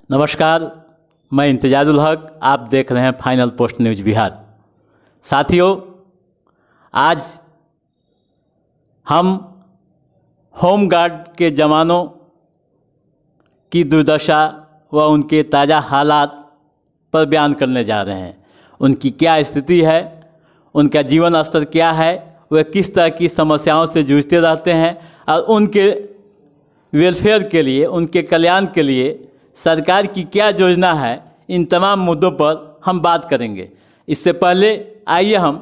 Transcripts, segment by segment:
नमस्कार। मैं इम्तियाजुल हक, आप देख रहे हैं फाइनल पोस्ट न्यूज़ बिहार। साथियों, आज हम होम गार्ड के जवानों की दुर्दशा व उनके ताज़ा हालात पर बयान करने जा रहे हैं। उनकी क्या स्थिति है, उनका जीवन स्तर क्या है, वे किस तरह की समस्याओं से जूझते रहते हैं और उनके वेलफेयर के लिए, उनके कल्याण के लिए सरकार की क्या योजना है, इन तमाम मुद्दों पर हम बात करेंगे। इससे पहले आइए हम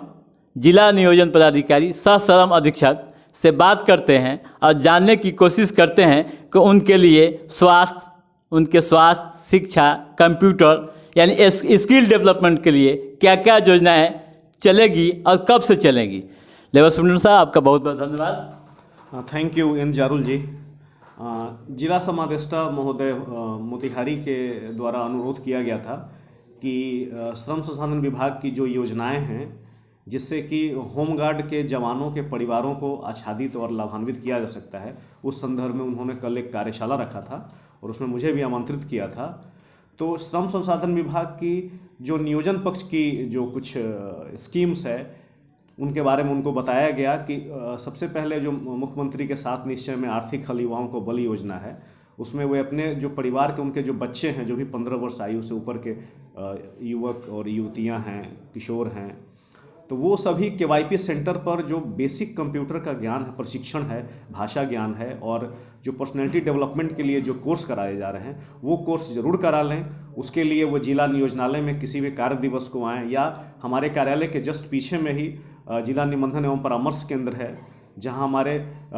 जिला नियोजन पदाधिकारी सह श्रम अधीक्षक से बात करते हैं और जानने की कोशिश करते हैं कि उनके लिए उनके स्वास्थ्य, शिक्षा, कंप्यूटर यानी स्किल डेवलपमेंट के लिए क्या क्या योजनाएं चलेगी और कब से चलेंगी। लेबर सुप्रिंटेंडेंट साहब, आपका बहुत बहुत धन्यवाद। थैंक यू एन जारुल जी। जिला समादेष्टा महोदय मोतिहारी के द्वारा अनुरोध किया गया था कि श्रम संसाधन विभाग की जो योजनाएं हैं जिससे कि होमगार्ड के जवानों के परिवारों को आच्छादित और लाभान्वित किया जा सकता है, उस संदर्भ में उन्होंने कल एक कार्यशाला रखा था और उसमें मुझे भी आमंत्रित किया था। तो श्रम संसाधन विभाग की जो नियोजन पक्ष की जो कुछ स्कीम्स है उनके बारे में उनको बताया गया कि सबसे पहले जो मुख्यमंत्री के साथ निश्चय में आर्थिक हल युवाओं को बल योजना है, उसमें वे अपने जो परिवार के उनके जो बच्चे हैं, जो भी 15 वर्ष आयु से ऊपर के युवक और युवतियां हैं, किशोर हैं, तो वो सभी KYP सेंटर पर जो बेसिक कंप्यूटर का ज्ञान है, प्रशिक्षण है, भाषा ज्ञान है और जो पर्सनैलिटी डेवलपमेंट के लिए जो कोर्स कराए जा रहे हैं वो कोर्स ज़रूर करा लें। उसके लिए वो जिला नियोजनालय में किसी भी कार्य दिवस को आएँ या हमारे कार्यालय के जस्ट पीछे में ही जिला निबंधन एवं परामर्श केंद्र है, जहां हमारे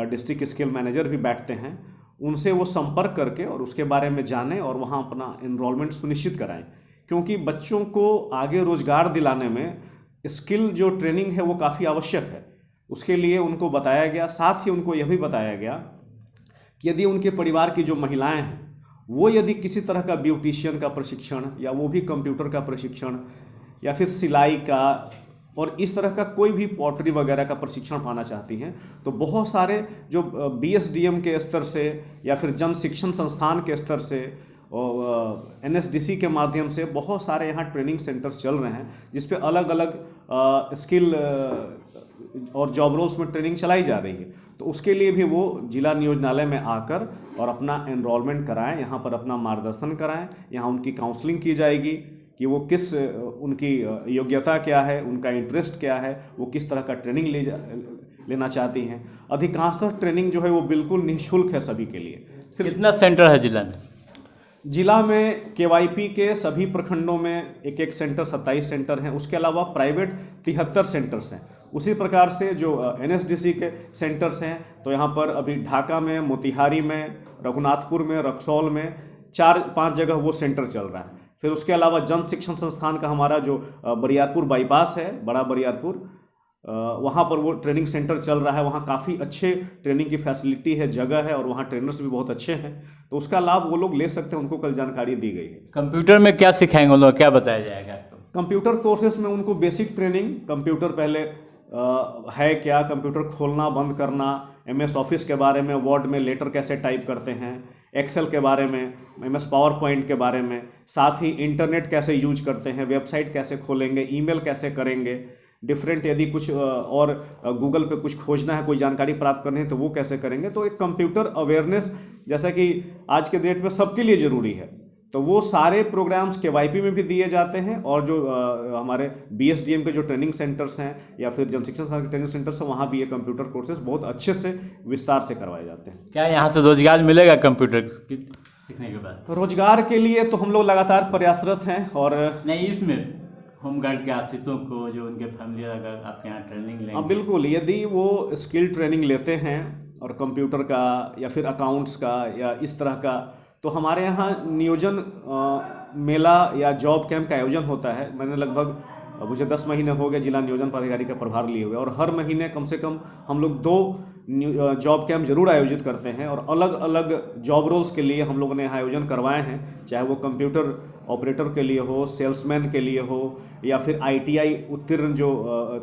डिस्ट्रिक्ट स्किल मैनेजर भी बैठते हैं, उनसे वो संपर्क करके और उसके बारे में जानें और वहां अपना एनरोलमेंट सुनिश्चित कराएं। क्योंकि बच्चों को आगे रोजगार दिलाने में स्किल जो ट्रेनिंग है वो काफ़ी आवश्यक है। उसके लिए उनको बताया गया, साथ ही उनको यह भी बताया गया कि यदि उनके परिवार की जो महिलाएँ हैं वो यदि किसी तरह का ब्यूटिशियन का प्रशिक्षण या वो भी कंप्यूटर का प्रशिक्षण या फिर सिलाई का और इस तरह का कोई भी पॉटरी वगैरह का प्रशिक्षण पाना चाहती हैं, तो बहुत सारे जो BSDM के स्तर से या फिर जन शिक्षण संस्थान के स्तर से और NSDC के माध्यम से बहुत सारे यहाँ ट्रेनिंग सेंटर्स चल रहे हैं जिस पे अलग अलग स्किल और जॉब रोल्स में ट्रेनिंग चलाई जा रही है। तो उसके लिए भी वो जिला नियोजनालय में आकर और अपना एनरोलमेंट कराएं, यहाँ पर अपना मार्गदर्शन कराएं, यहाँ उनकी काउंसलिंग की जाएगी कि वो किस उनकी योग्यता क्या है, उनका इंटरेस्ट क्या है, वो किस तरह का ट्रेनिंग लेना चाहती हैं। अधिकांशतः ट्रेनिंग जो है वो बिल्कुल निःशुल्क है सभी के लिए। सिर्फ कितना सेंटर है जिला में? जिला में KYP के सभी प्रखंडों में एक एक सेंटर, 27 सेंटर हैं। उसके अलावा प्राइवेट 73 सेंटर्स हैं। उसी प्रकार से जो NSDC के सेंटर्स हैं, तो यहाँ पर अभी ढाका में, मोतिहारी में, रघुनाथपुर में, रक्सौल में 4-5 जगह वो सेंटर चल रहा है। फिर उसके अलावा जन शिक्षण संस्थान का हमारा जो बरियारपुर बाईपास है, बड़ा बरियारपुर, वहाँ पर वो ट्रेनिंग सेंटर चल रहा है। वहाँ काफ़ी अच्छे ट्रेनिंग की फैसिलिटी है, जगह है और वहाँ ट्रेनर्स भी बहुत अच्छे हैं, तो उसका लाभ वो लोग ले सकते हैं। उनको कल जानकारी दी गई है। कंप्यूटर में क्या सिखाएंगे लोग, क्या बताया जाएगा? कंप्यूटर कोर्सेज में उनको बेसिक ट्रेनिंग, कंप्यूटर पहले है क्या, कंप्यूटर खोलना बंद करना, MS ऑफिस के बारे में, वर्ड में लेटर कैसे टाइप करते हैं, एक्सेल के बारे में, MS पावर पॉइंट के बारे में, साथ ही इंटरनेट कैसे यूज करते हैं, वेबसाइट कैसे खोलेंगे, ईमेल कैसे करेंगे, डिफरेंट यदि कुछ और गूगल पे कुछ खोजना है, कोई जानकारी प्राप्त करनी है तो वो कैसे करेंगे। तो एक कंप्यूटर अवेयरनेस जैसा कि आज के डेट में सबके लिए ज़रूरी है, तो वो सारे प्रोग्राम्स KYP में भी दिए जाते हैं और जो हमारे BSDM के जो ट्रेनिंग सेंटर्स हैं या फिर जन शिक्षण संस्थान के ट्रेनिंग सेंटर्स हैं, वहाँ भी ये कंप्यूटर कोर्सेज बहुत अच्छे से विस्तार से करवाए जाते हैं। क्या यहाँ से रोजगार मिलेगा कंप्यूटर सीखने के बाद? रोजगार के लिए तो हम लोग लगातार प्रयासरत हैं। और नहीं, इसमें होमगार्ड के आश्रितों को, जो उनके फैमिली अगर आपके यहाँ ट्रेनिंग लेंगे? हाँ बिल्कुल, यदि वो स्किल ट्रेनिंग लेते हैं और कंप्यूटर का या फिर अकाउंट्स का या इस तरह का, तो हमारे यहाँ नियोजन मेला या जॉब कैंप का आयोजन होता है। मैंने लगभग मुझे 10 महीने हो गए जिला नियोजन पदाधिकारी का प्रभार लिए हुए, और हर महीने कम से कम हम लोग 2 जॉब कैंप जरूर आयोजित करते हैं और अलग अलग जॉब रोल्स के लिए हम लोगों ने आयोजन करवाए हैं, चाहे वो कंप्यूटर ऑपरेटर के लिए हो, सेल्समैन के लिए हो, या फिर ITI उत्तीर्ण जो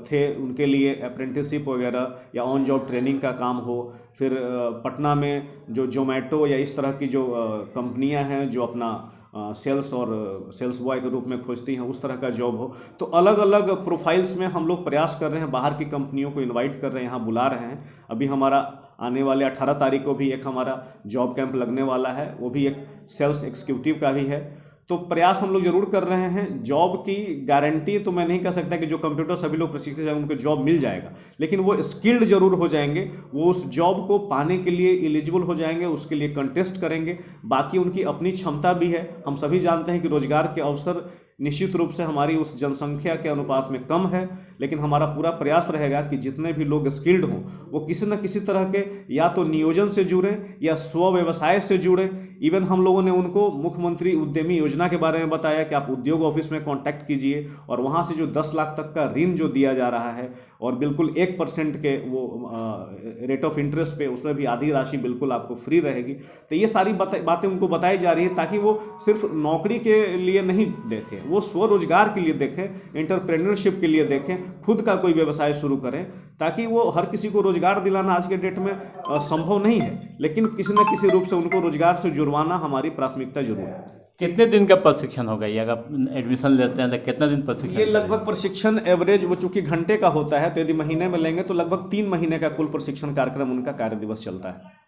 थे उनके लिए अप्रेंटिसशिप वगैरह या ऑन जॉब ट्रेनिंग का काम हो। फिर पटना में जो जोमेटो या इस तरह की जो कंपनियां हैं जो अपना सेल्स और सेल्स बॉय के रूप में खोजती हैं, उस तरह का जॉब हो। तो अलग अलग प्रोफाइल्स में हम लोग प्रयास कर रहे हैं, बाहर की कंपनियों को इनवाइट कर रहे हैं, यहाँ बुला रहे हैं। अभी हमारा आने वाले 18 तारीख को भी एक हमारा जॉब कैंप लगने वाला है, वो भी एक सेल्स एग्जीक्यूटिव का ही है। तो प्रयास हम लोग जरूर कर रहे हैं। जॉब की गारंटी तो मैं नहीं कह सकता कि जो कंप्यूटर सभी लोग प्रशिक्षित हैं उनको जॉब मिल जाएगा, लेकिन वो स्किल्ड जरूर हो जाएंगे, वो उस जॉब को पाने के लिए एलिजिबल हो जाएंगे, उसके लिए कंटेस्ट करेंगे। बाकी उनकी अपनी क्षमता भी है। हम सभी जानते हैं कि रोजगार के अवसर निश्चित रूप से हमारी उस जनसंख्या के अनुपात में कम है, लेकिन हमारा पूरा प्रयास रहेगा कि जितने भी लोग स्किल्ड हों वो किसी न किसी तरह के या तो नियोजन से जुड़े या स्व व्यवसाय से जुड़े। इवन हम लोगों ने उनको मुख्यमंत्री उद्यमी योजना के बारे में बताया कि आप उद्योग ऑफिस में कॉन्टैक्ट कीजिए और वहाँ से जो 10 लाख तक का ऋण जो दिया जा रहा है और बिल्कुल 1% के वो रेट ऑफ इंटरेस्ट पे, उसमें भी आधी राशि बिल्कुल आपको फ्री रहेगी। तो ये सारी बातें उनको बताई जा रही है ताकि वो सिर्फ नौकरी के लिए नहीं देखें, वो स्वरोजगार के लिए देखें, एंटरप्रेन्योरशिप के लिए देखें, खुद का कोई व्यवसाय शुरू करें, ताकि वो हर किसी को रोजगार दिलाना आज के डेट में संभव नहीं है, लेकिन किसी न किसी रूप से उनको रोजगार से जुड़वाना हमारी प्राथमिकता जरूर है। कितने दिन का प्रशिक्षण होगा ये? अगर एडमिशन लेते हैं तो कितना दिन प्रशिक्षण? ये लगभग प्रशिक्षण एवरेज वो चूंकि घंटे का होता है, तो यदि महीने में लेंगे तो लगभग 3 महीने का कुल प्रशिक्षण कार्यक्रम उनका कार्य दिवस चलता है।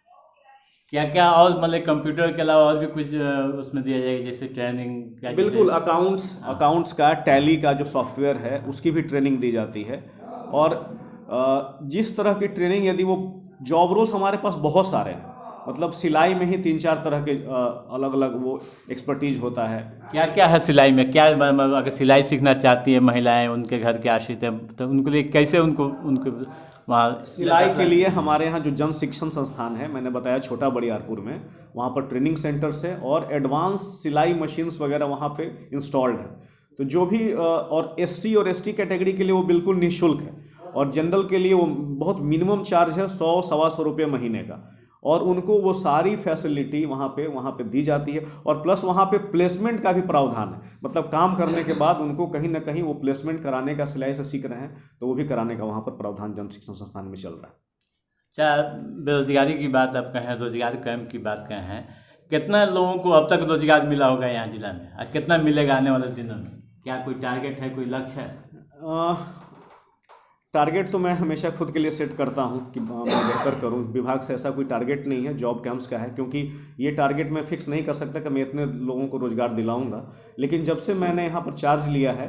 क्या क्या और मतलब कंप्यूटर के अलावा और भी कुछ उसमें दिया जाएगा, जैसे ट्रेनिंग? बिल्कुल, अकाउंट्स का, टैली का जो सॉफ्टवेयर है उसकी भी ट्रेनिंग दी जाती है। और जिस तरह की ट्रेनिंग, यदि वो जॉब रोल्स हमारे पास बहुत सारे हैं, मतलब सिलाई में ही 3-4 तरह के अलग अलग वो एक्सपर्टीज होता है। क्या क्या है सिलाई में? क्या अगर सिलाई सीखना चाहती है महिलाएं, उनके घर के आश्रित हैं, तो उनके लिए कैसे उनको वहाँ सिलाई के लिए हमारे यहाँ जो जन शिक्षण संस्थान है, मैंने बताया छोटा बड़ियारपुर में, वहाँ पर ट्रेनिंग सेंटर्स है और एडवांस सिलाई मशीन्स वगैरह वहाँ पे इंस्टॉल्ड है। तो जो भी और SC और ST कैटेगरी के लिए वो बिल्कुल निःशुल्क है, और जनरल के लिए वो बहुत मिनिमम चार्ज है 100-125 रुपये महीने का, और उनको वो सारी फैसिलिटी वहाँ पे दी जाती है। और प्लस वहाँ पे प्लेसमेंट का भी प्रावधान है, मतलब काम करने के बाद उनको कहीं ना कहीं वो प्लेसमेंट कराने का, सिलाई से सीख रहे हैं तो वो भी कराने का वहाँ पर प्रावधान जन शिक्षण संस्थान में चल रहा है। अच्छा, बेरोजगारी की बात आप कहें, रोजगार कैंप की बात कहें, कितना लोगों को अब तक रोजगार मिला होगा यहाँ जिला में, और कितना मिलेगा आने वाले दिनों में? क्या कोई टारगेट है, कोई लक्ष्य है? टारगेट तो मैं हमेशा खुद के लिए सेट करता हूं कि मैं बेहतर करूं। विभाग से ऐसा कोई टारगेट नहीं है, जॉब कैंप्स का है, क्योंकि ये टारगेट मैं फिक्स नहीं कर सकता कि मैं इतने लोगों को रोजगार दिलाऊंगा। लेकिन जब से मैंने यहाँ पर चार्ज लिया है,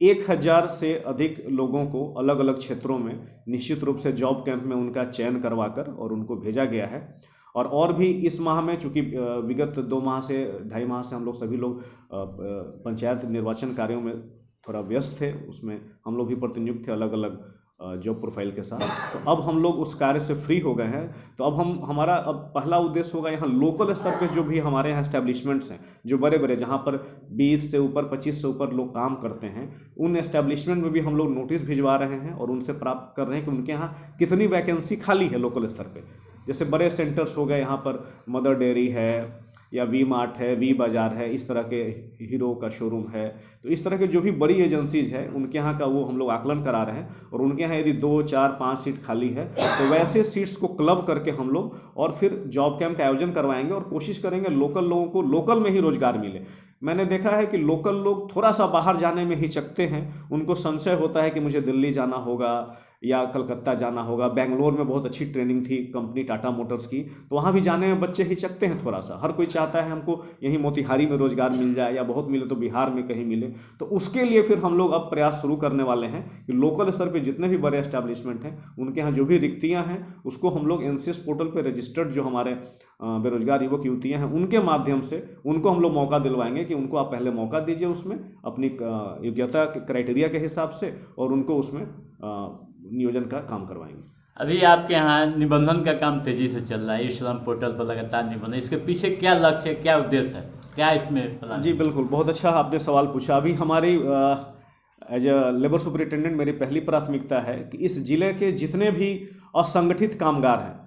1000 से अधिक लोगों को अलग अलग क्षेत्रों में निश्चित रूप से जॉब कैंप में उनका चयन करवाकर और उनको भेजा गया है। और भी इस माह में, चूँकि विगत 2 माह से 2.5 माह से हम लोग सभी लोग पंचायत निर्वाचन कार्यों में थोड़ा व्यस्त थे, उसमें हम लोग भी प्रतिनियुक्त थे अलग अलग जॉब प्रोफाइल के साथ। तो अब हम लोग उस कार्य से फ्री हो गए हैं। तो अब हमारा पहला उद्देश्य होगा यहाँ लोकल स्तर पे जो भी हमारे यहाँ एस्टेब्लिशमेंट्स हैं, जो बड़े बड़े, जहाँ पर 20 से ऊपर 25 से ऊपर लोग काम करते हैं, उन एस्टेब्लिशमेंट में भी हम लोग नोटिस भिजवा रहे हैं और उनसे प्राप्त कर रहे हैं कि उनके यहाँ कितनी वैकेंसी खाली है लोकल स्तर पर। जैसे बड़े सेंटर्स हो गए, यहाँ पर मदर डेयरी है या वी मार्ट है, वी बाज़ार है, इस तरह के हीरो का शोरूम है। तो इस तरह के जो भी बड़ी एजेंसीज है उनके यहाँ का वो हम लोग आकलन करा रहे हैं, और उनके यहाँ यदि 2, 4, 5 सीट खाली है तो वैसे सीट्स को क्लब करके हम लोग और फिर जॉब कैंप का आयोजन करवाएंगे और कोशिश करेंगे लोकल लोगों को लोकल में ही रोजगार मिले। मैंने देखा है कि लोकल लोग थोड़ा सा बाहर जाने में हिचकते हैं, उनको संशय होता है कि मुझे दिल्ली जाना होगा या कलकत्ता जाना होगा। बेंगलोर में बहुत अच्छी ट्रेनिंग थी कंपनी टाटा मोटर्स की, तो वहाँ भी जाने में बच्चे हिचकते हैं थोड़ा सा। हर कोई चाहता है हमको यहीं मोतिहारी में रोजगार मिल जाए, या बहुत मिले तो बिहार में कहीं मिले। तो उसके लिए फिर हम लोग अब प्रयास शुरू करने वाले हैं कि लोकल स्तर पे जितने भी बड़े एस्टैब्लिशमेंट हैं उनके यहाँ जो भी रिक्तियाँ हैं उसको हम लोग NCS पोर्टल पर रजिस्टर्ड जो हमारे बेरोजगार युवक युवतियाँ हैं उनके माध्यम से उनको हम लोग मौका दिलवाएंगे कि उनको आप पहले मौका दीजिए उसमें अपनी योग्यता क्राइटेरिया के हिसाब से, और उनको उसमें नियोजन का काम करवाएंगे। अभी आपके यहाँ निबंधन का काम तेजी से चल रहा है, श्रम पोर्टल पर लगातार निबंधन, इसके पीछे क्या लक्ष्य है, क्या उद्देश्य है, क्या इसमें प्लान? जी बिल्कुल, बहुत अच्छा आपने सवाल पूछा। अभी हमारी एज अ लेबर सुपरिटेंडेंट मेरी पहली प्राथमिकता है कि इस जिले के जितने भी असंगठित कामगार हैं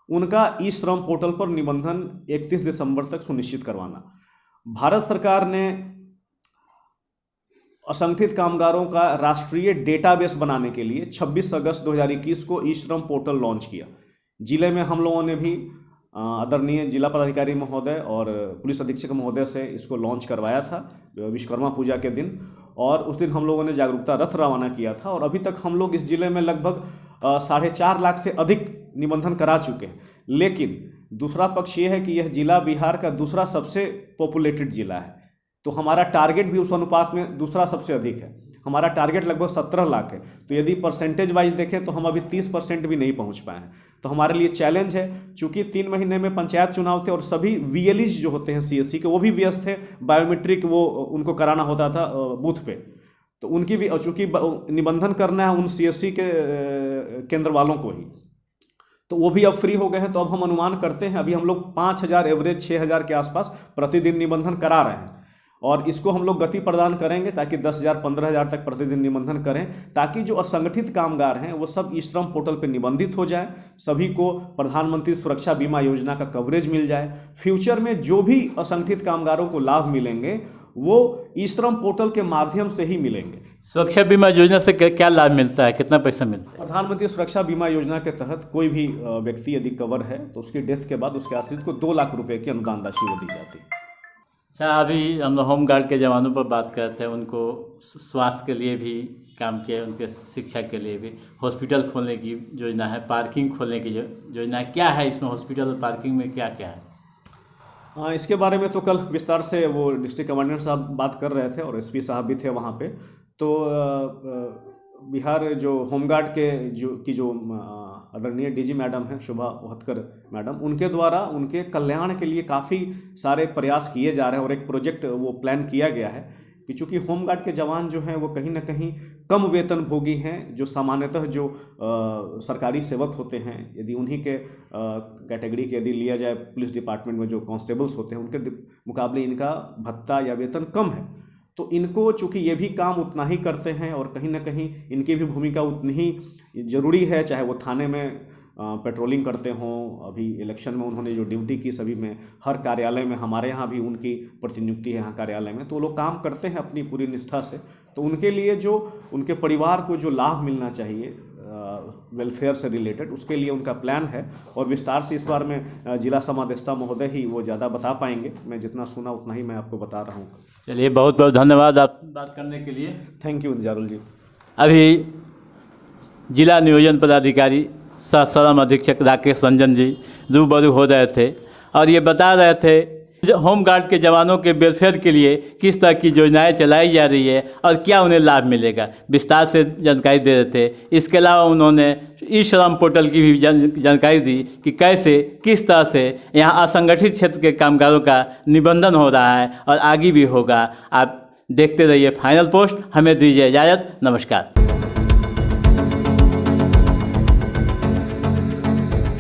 उनका ई-श्रम पोर्टल पर निबंधन 31 दिसंबर तक सुनिश्चित करवाना। भारत सरकार ने असंगठित कामगारों का राष्ट्रीय डेटाबेस बनाने के लिए 26 अगस्त 2021 को ई-श्रम पोर्टल लॉन्च किया। जिले में हम लोगों ने भी आदरणीय जिला पदाधिकारी महोदय और पुलिस अधीक्षक महोदय से इसको लॉन्च करवाया था विश्वकर्मा पूजा के दिन, और उस दिन हम लोगों ने जागरूकता रथ रवाना किया था। और अभी तक हम लोग इस जिले में लगभग 4.5 लाख से अधिक निबंधन करा चुके हैं। लेकिन दूसरा पक्ष ये है कि यह जिला बिहार का दूसरा सबसे पॉपुलेटेड जिला है, तो हमारा टारगेट भी उस अनुपात में दूसरा सबसे अधिक है। हमारा टारगेट लगभग 17 लाख है, तो यदि परसेंटेज वाइज देखें तो हम अभी 30% भी नहीं पहुंच पाए हैं। तो हमारे लिए चैलेंज है, चूंकि 3 महीने में पंचायत चुनाव थे और सभी VLEs जो होते हैं CSC के वो भी व्यस्त थे, बायोमेट्रिक वो उनको कराना होता था बूथ पे, तो उनकी भी, चूँकि निबंधन करना है उन CSC के केंद्र वालों को ही, तो वो भी अब फ्री हो गए हैं। तो अब हम अनुमान करते हैं, अभी हम लोग 5,000 एवरेज 6,000 के आसपास प्रतिदिन निबंधन करा रहे हैं, और इसको हम लोग गति प्रदान करेंगे ताकि 10,000 15,000 तक प्रतिदिन निबंधन करें, ताकि जो असंगठित कामगार हैं वो सब ई श्रम पोर्टल पर निबंधित हो जाए, सभी को प्रधानमंत्री सुरक्षा बीमा योजना का कवरेज मिल जाए। फ्यूचर में जो भी असंगठित कामगारों को लाभ मिलेंगे वो ई श्रम पोर्टल के माध्यम से ही मिलेंगे। सुरक्षा बीमा योजना से क्या लाभ मिलता है, कितना पैसा मिलता है? प्रधानमंत्री सुरक्षा बीमा योजना के तहत कोई भी व्यक्ति यदि कवर है तो उसकी डेथ के बाद उसके आश्रित को 2 लाख रुपए की अनुदान राशि वो दी जाती है। अच्छा, अभी हम लोग होमगार्ड के जवानों पर बात करते हैं, उनको स्वास्थ्य के लिए भी काम किया, उनके शिक्षा के लिए भी हॉस्पिटल खोलने की योजना है, पार्किंग खोलने की योजना है। क्या है इसमें, हॉस्पिटल और पार्किंग में क्या क्या है? इसके बारे में तो कल विस्तार से वो डिस्ट्रिक्ट कमांडेंट साहब बात कर रहे थे और SP साहब भी थे वहाँ पे। तो बिहार जो होमगार्ड के जो आदरणीय DG मैडम हैं शोभा वहतकर मैडम, उनके द्वारा उनके कल्याण के लिए काफ़ी सारे प्रयास किए जा रहे हैं, और एक प्रोजेक्ट वो प्लान किया गया है कि चूँकि होमगार्ड के जवान जो हैं वो कहीं ना कहीं कम वेतन भोगी हैं, जो सामान्यतः जो सरकारी सेवक होते हैं, यदि उन्हीं के कैटेगरी के यदि लिया जाए, पुलिस डिपार्टमेंट में जो कांस्टेबल्स होते हैं उनके मुकाबले इनका भत्ता या वेतन कम है। तो इनको चूँकि ये भी काम उतना ही करते हैं और कहीं ना कहीं इनकी भी भूमिका उतनी ही ज़रूरी है, चाहे वो थाने में पेट्रोलिंग करते हों, अभी इलेक्शन में उन्होंने जो ड्यूटी की सभी में, हर कार्यालय में, हमारे यहाँ भी उनकी प्रतिनियुक्ति है यहाँ कार्यालय में, तो लोग काम करते हैं अपनी पूरी निष्ठा से। तो उनके लिए जो उनके परिवार को जो लाभ मिलना चाहिए वेलफेयर से रिलेटेड, उसके लिए उनका प्लान है, और विस्तार से इस बार में जिला समादेष्टा महोदय ही वो ज़्यादा बता पाएंगे। मैं जितना सुना उतना ही मैं आपको बता रहा हूँ। चलिए, बहुत बहुत धन्यवाद आप बात करने के लिए। थैंक यू इंजारुल जी। अभी जिला नियोजन पदाधिकारी सह श्रम अधीक्षक राकेश रंजन जी रूबरू हो रहे थे और ये बता रहे थे होमगार्ड के जवानों के वेलफेयर के लिए किस तरह की योजनाएं चलाई जा रही है और क्या उन्हें लाभ मिलेगा, विस्तार से जानकारी दे रहे थे। इसके अलावा उन्होंने ई श्रम पोर्टल की भी जानकारी दी कि कैसे किस तरह से यहाँ असंगठित क्षेत्र के कामगारों का निबंधन हो रहा है और आगे भी होगा। आप देखते रहिए फाइनल पोस्ट। हमें दीजिए इजाज़त। नमस्कार।